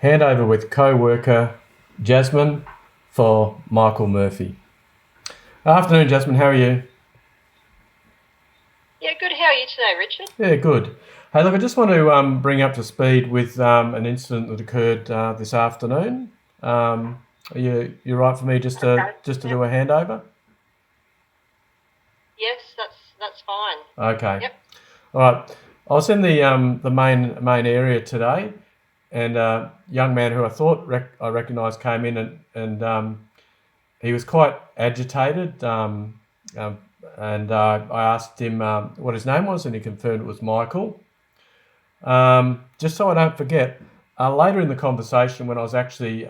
handover with co-worker Jasmine for Michael Murphy. Afternoon, Jasmine. How are you? Yeah, good. How are you today, Richard? Yeah, good. Hey, look, I just want to bring up to speed with an incident that occurred this afternoon. Are you right for me just to Okay. just to Yep. do a handover? Yes, that's fine. Okay. Yep. All right. I was in the main area today, and a young man who I thought I recognised came in and he was quite agitated. Um, and I asked him what his name was, and he confirmed it was Michael. Just so I don't forget, later in the conversation, when I was actually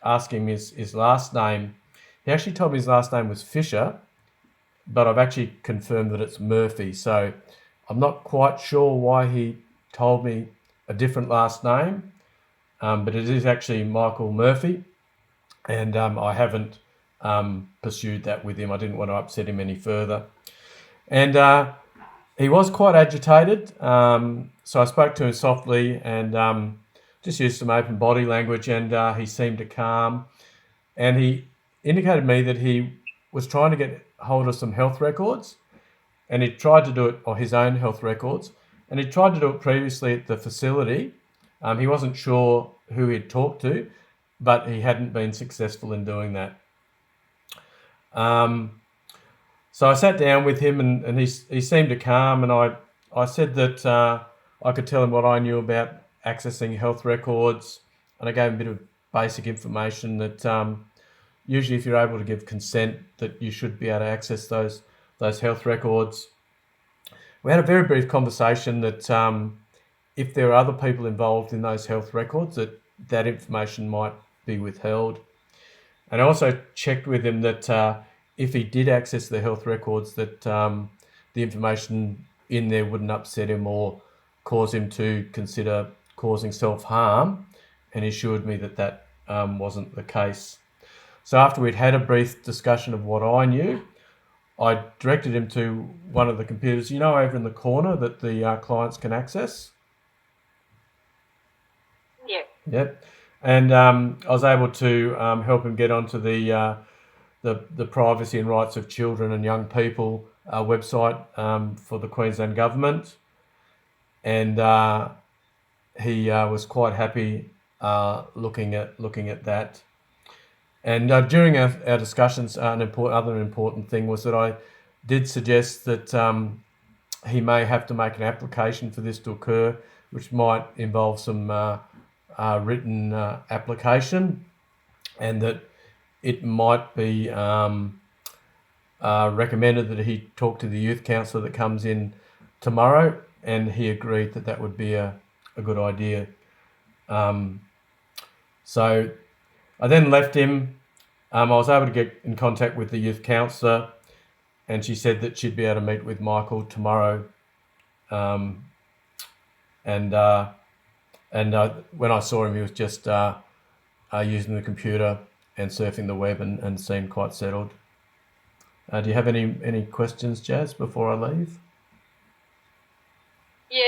asking him his last name, he actually told me his last name was Fisher, but I've actually confirmed that it's Murphy. So I'm not quite sure why he told me a different last name, but it is actually Michael Murphy, and I haven't pursued that with him. I didn't want to upset him any further. And he was quite agitated, so I spoke to him softly and just used some open body language, and he seemed to calm. And he indicated to me that he was trying to get hold of some health records, and he tried to do it, or his own health records, and he tried to do it previously at the facility. He wasn't sure who he'd talked to, but he hadn't been successful in doing that. Um, So I sat down with him, and he seemed to calm, and I said that I could tell him what I knew about accessing health records, and I gave him a bit of basic information that usually if you're able to give consent that you should be able to access those health records. We had a very brief conversation that if there are other people involved in those health records, that information might be withheld. And I also checked with him that if he did access the health records, that the information in there wouldn't upset him or cause him to consider causing self-harm, and he assured me that that wasn't the case. So after we'd had a brief discussion of what I knew, I directed him to one of the computers, over in the corner that the clients can access. Yeah. Yep. And I was able to help him get onto the Privacy and Rights of Children and Young People website for the Queensland Government, and he was quite happy looking at that. And during our discussions, other important thing was that I did suggest that he may have to make an application for this to occur, which might involve some written application, and that it might be recommended that he talk to the youth counsellor that comes in tomorrow, and he agreed that that would be a good idea. So I then left him. I was able to get in contact with the youth counsellor, and she said that she'd be able to meet with Michael tomorrow. Um, and when I saw him, he was just using the computer and surfing the web, and seemed quite settled. Do you have any questions, Jazz, before I leave? Yeah.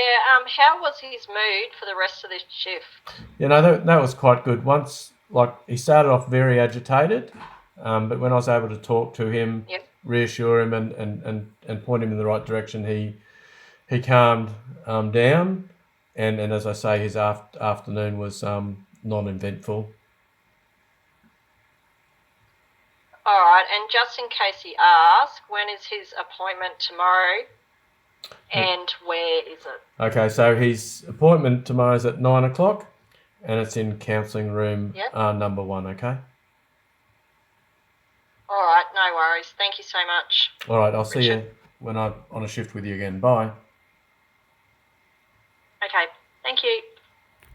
How was his mood for the rest of this shift? That was quite good. Once, like, he started off very agitated, but when I was able to talk to him, Yep. reassure him, and point him in the right direction, he calmed down, and as I say, his afternoon was non-eventful. All right. And just in case he asks, when is his appointment tomorrow, and where is it? Okay, so his appointment tomorrow is at 9 o'clock, and it's in counselling room Yep. number 1. Okay. All right. No worries. Thank you so much, All right. I'll see Richard. you when I'm on a shift with you again. Bye. Okay. Thank you.